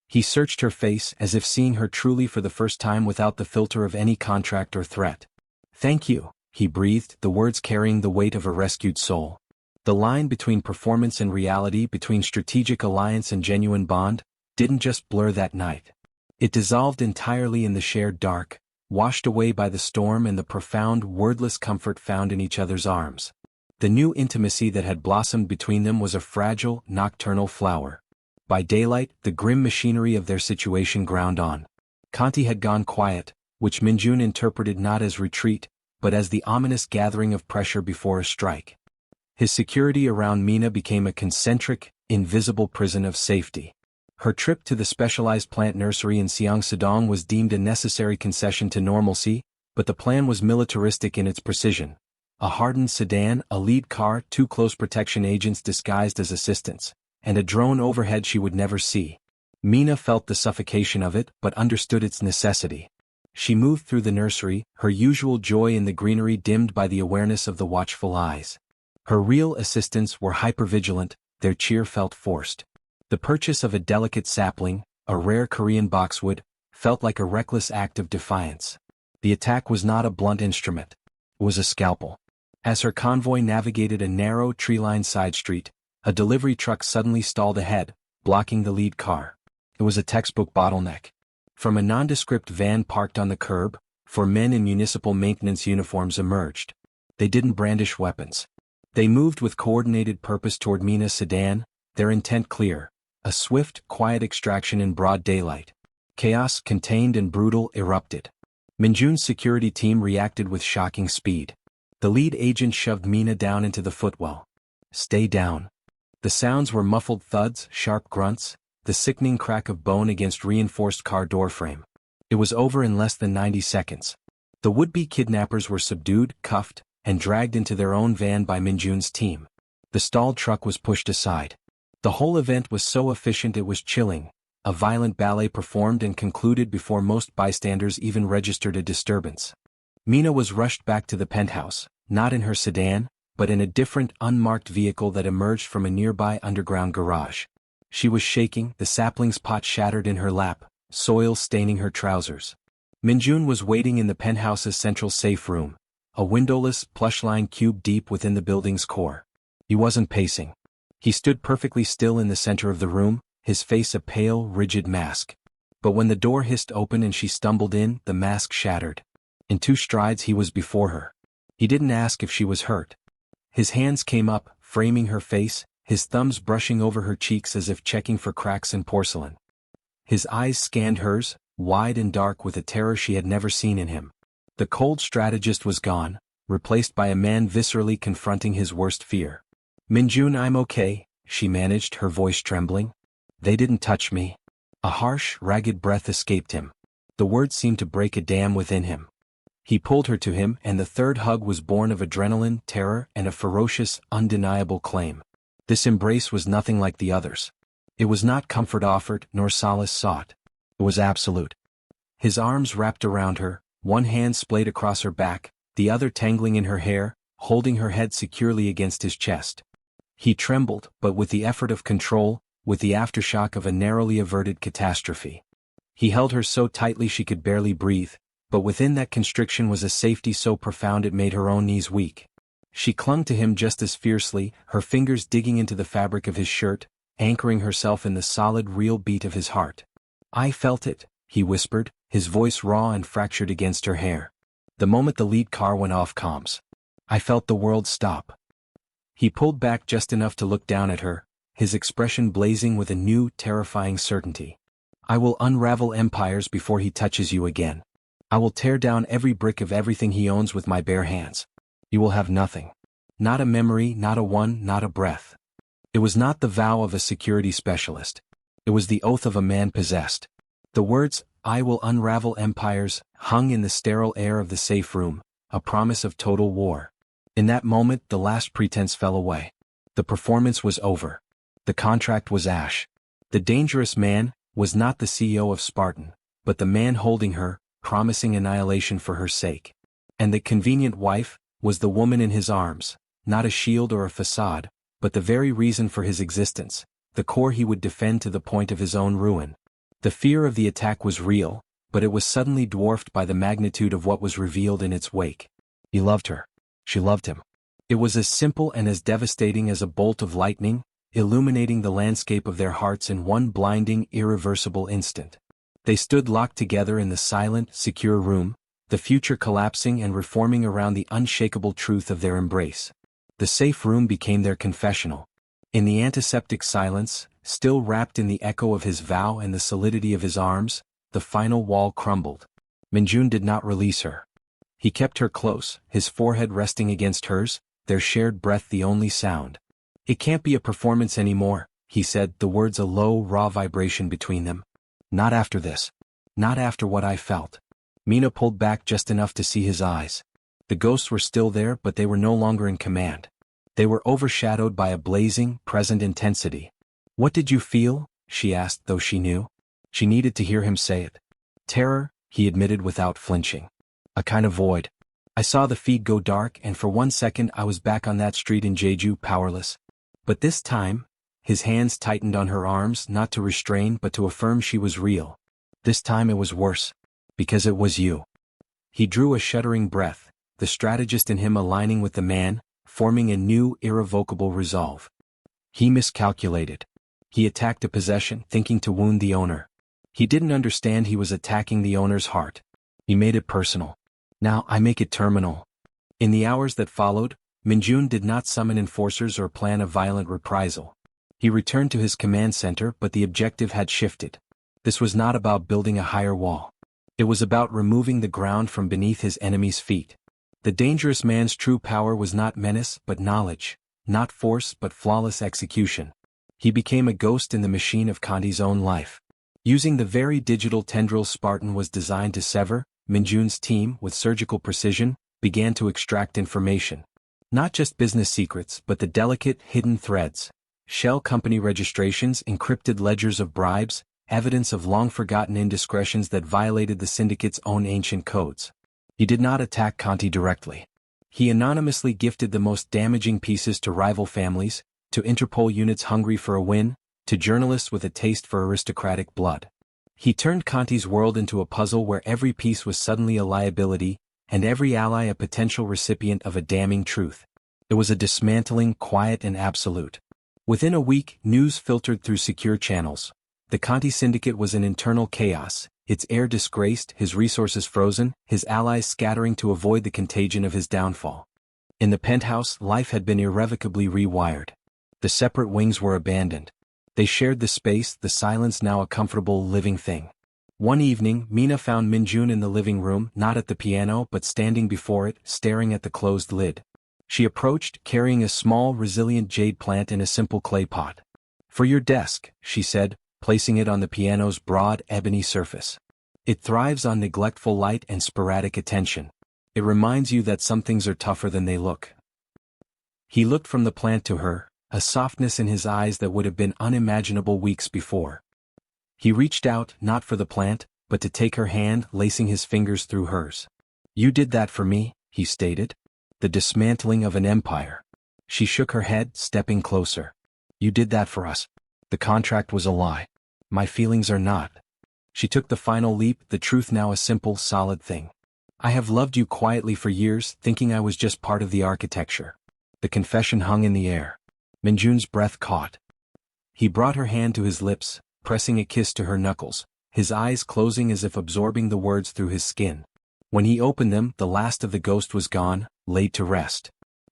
He searched her face as if seeing her truly for the first time without the filter of any contract or threat. "Thank you," he breathed, the words carrying the weight of a rescued soul. The line between performance and reality, between strategic alliance and genuine bond, didn't just blur that night. It dissolved entirely in the shared dark, washed away by the storm and the profound, wordless comfort found in each other's arms. The new intimacy that had blossomed between them was a fragile, nocturnal flower. By daylight, the grim machinery of their situation ground on. Kanti had gone quiet, which Minjun interpreted not as retreat, but as the ominous gathering of pressure before a strike. His security around Mina became a concentric, invisible prison of safety. Her trip to the specialized plant nursery in Seongsadong was deemed a necessary concession to normalcy, but the plan was militaristic in its precision. A hardened sedan, a lead car, 2 close protection agents disguised as assistants, and a drone overhead she would never see. Mina felt the suffocation of it, but understood its necessity. She moved through the nursery, her usual joy in the greenery dimmed by the awareness of the watchful eyes. Her real assistants were hypervigilant, their cheer felt forced. The purchase of a delicate sapling, a rare Korean boxwood, felt like a reckless act of defiance. The attack was not a blunt instrument. It was a scalpel. As her convoy navigated a narrow, tree-lined side street, a delivery truck suddenly stalled ahead, blocking the lead car. It was a textbook bottleneck. From a nondescript van parked on the curb, 4 men in municipal maintenance uniforms emerged. They didn't brandish weapons. They moved with coordinated purpose toward Mina's sedan, their intent clear. A swift, quiet extraction in broad daylight. Chaos, contained and brutal, erupted. Minjun's security team reacted with shocking speed. The lead agent shoved Mina down into the footwell. "Stay down." The sounds were muffled thuds, sharp grunts, the sickening crack of bone against reinforced car doorframe. It was over in less than 90 seconds. The would-be kidnappers were subdued, cuffed, and dragged into their own van by Minjun's team. The stalled truck was pushed aside. The whole event was so efficient it was chilling. A violent ballet performed and concluded before most bystanders even registered a disturbance. Mina was rushed back to the penthouse, not in her sedan, but in a different, unmarked vehicle that emerged from a nearby underground garage. She was shaking, the sapling's pot shattered in her lap, soil staining her trousers. Minjun was waiting in the penthouse's central safe room, a windowless, plush-lined cube deep within the building's core. He wasn't pacing. He stood perfectly still in the center of the room, his face a pale, rigid mask. But when the door hissed open and she stumbled in, the mask shattered. In 2 strides he was before her. He didn't ask if she was hurt. His hands came up, framing her face, his thumbs brushing over her cheeks as if checking for cracks in porcelain. His eyes scanned hers, wide and dark with a terror she had never seen in him. The cold strategist was gone, replaced by a man viscerally confronting his worst fear. "Minjun, I'm okay," she managed, her voice trembling. "They didn't touch me." A harsh, ragged breath escaped him. The words seemed to break a dam within him. He pulled her to him, and the third hug was born of adrenaline, terror, and a ferocious, undeniable claim. This embrace was nothing like the others. It was not comfort offered, nor solace sought. It was absolute. His arms wrapped around her, one hand splayed across her back, the other tangling in her hair, holding her head securely against his chest. He trembled, but with the effort of control, with the aftershock of a narrowly averted catastrophe. He held her so tightly she could barely breathe, but within that constriction was a safety so profound it made her own knees weak. She clung to him just as fiercely, her fingers digging into the fabric of his shirt, anchoring herself in the solid, real beat of his heart. "I felt it," he whispered, his voice raw and fractured against her hair. "The moment the lead car went off comms. I felt the world stop." He pulled back just enough to look down at her, his expression blazing with a new, terrifying certainty. "I will unravel empires before he touches you again. I will tear down every brick of everything he owns with my bare hands. You will have nothing. Not a memory, not a one, not a breath." It was not the vow of a security specialist. It was the oath of a man possessed. The words, "I will unravel empires," hung in the sterile air of the safe room, a promise of total war. In that moment the last pretense fell away. The performance was over. The contract was ash. The dangerous man was not the CEO of Spartan, but the man holding her, promising annihilation for her sake. And the convenient wife was the woman in his arms, not a shield or a facade, but the very reason for his existence, the core he would defend to the point of his own ruin. The fear of the attack was real, but it was suddenly dwarfed by the magnitude of what was revealed in its wake. He loved her. She loved him. It was as simple and as devastating as a bolt of lightning, illuminating the landscape of their hearts in one blinding, irreversible instant. They stood locked together in the silent, secure room, the future collapsing and reforming around the unshakable truth of their embrace. The safe room became their confessional. In the antiseptic silence, still wrapped in the echo of his vow and the solidity of his arms, the final wall crumbled. Minjun did not release her. He kept her close, his forehead resting against hers, their shared breath the only sound. "It can't be a performance anymore," he said, the words a low, raw vibration between them. "Not after this. Not after what I felt." Mina pulled back just enough to see his eyes. The ghosts were still there, but they were no longer in command. They were overshadowed by a blazing, present intensity. "What did you feel?" she asked, though she knew. She needed to hear him say it. "Terror," he admitted without flinching. "A kind of void. I saw the feed go dark, and for 1 second I was back on that street in Jeju, powerless. But this time," his hands tightened on her arms, not to restrain but to affirm she was real. "This time it was worse. Because it was you." He drew a shuddering breath, the strategist in him aligning with the man, forming a new, irrevocable resolve. He miscalculated. He attacked a possession, thinking to wound the owner. He didn't understand he was attacking the owner's heart. He made it personal. "Now I make it terminal." In the hours that followed, Minjun did not summon enforcers or plan a violent reprisal. He returned to his command center, but the objective had shifted. This was not about building a higher wall. It was about removing the ground from beneath his enemy's feet. The dangerous man's true power was not menace but knowledge, not force but flawless execution. He became a ghost in the machine of Kanti's own life. Using the very digital tendrils Spartan was designed to sever, Minjun's team, with surgical precision, began to extract information. Not just business secrets but the delicate, hidden threads. Shell company registrations, encrypted ledgers of bribes, evidence of long-forgotten indiscretions that violated the syndicate's own ancient codes. He did not attack Kanti directly. He anonymously gifted the most damaging pieces to rival families, to Interpol units hungry for a win, to journalists with a taste for aristocratic blood. He turned Kanti's world into a puzzle where every piece was suddenly a liability, and every ally a potential recipient of a damning truth. It was a dismantling, quiet and absolute. Within a week, news filtered through secure channels. The Kanti syndicate was in internal chaos, its heir disgraced, his resources frozen, his allies scattering to avoid the contagion of his downfall. In the penthouse, life had been irrevocably rewired. The separate wings were abandoned. They shared the space, the silence now a comfortable, living thing. One evening, Mina found Minjun in the living room, not at the piano but standing before it, staring at the closed lid. She approached, carrying a small, resilient jade plant in a simple clay pot. "For your desk," she said, placing it on the piano's broad, ebony surface. "It thrives on neglectful light and sporadic attention." It reminds you that some things are tougher than they look. He looked from the plant to her, a softness in his eyes that would have been unimaginable weeks before. He reached out, not for the plant, but to take her hand, lacing his fingers through hers. "You did that for me," he stated. "The dismantling of an empire." She shook her head, stepping closer. "You did that for us. The contract was a lie. My feelings are not." She took the final leap, the truth now a simple, solid thing. "I have loved you quietly for years, thinking I was just part of the architecture." The confession hung in the air. Minjun's breath caught. He brought her hand to his lips, pressing a kiss to her knuckles, his eyes closing as if absorbing the words through his skin. When he opened them, the last of the ghost was gone, laid to rest.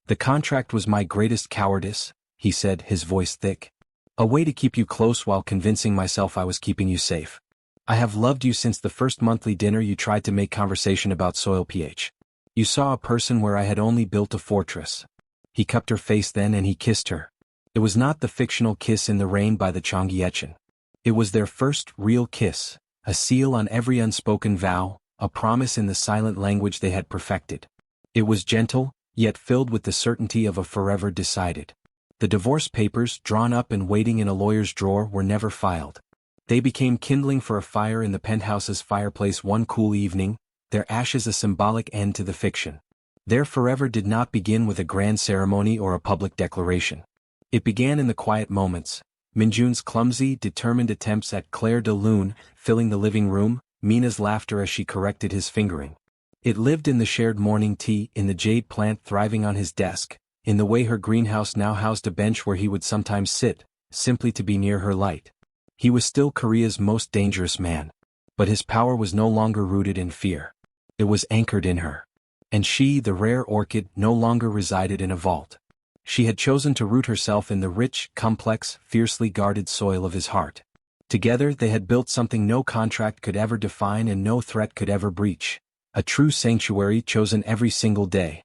"The contract was my greatest cowardice," he said, his voice thick. "A way to keep you close while convincing myself I was keeping you safe. I have loved you since the first monthly dinner you tried to make conversation about soil pH. You saw a person where I had only built a fortress." He cupped her face then and he kissed her. It was not the fictional kiss in the rain by the Changyechen. It was their first real kiss, a seal on every unspoken vow, a promise in the silent language they had perfected. It was gentle, yet filled with the certainty of a forever decided. The divorce papers, drawn up and waiting in a lawyer's drawer, were never filed. They became kindling for a fire in the penthouse's fireplace one cool evening, their ashes a symbolic end to the fiction. Their forever did not begin with a grand ceremony or a public declaration. It began in the quiet moments. Minjun's clumsy, determined attempts at clair de lune, filling the living room, Mina's laughter as she corrected his fingering. It lived in the shared morning tea, in the jade plant thriving on his desk, in the way her greenhouse now housed a bench where he would sometimes sit, simply to be near her light. He was still Korea's most dangerous man. But his power was no longer rooted in fear. It was anchored in her. And she, the rare orchid, no longer resided in a vault. She had chosen to root herself in the rich, complex, fiercely guarded soil of his heart. Together they had built something no contract could ever define and no threat could ever breach. A true sanctuary chosen every single day,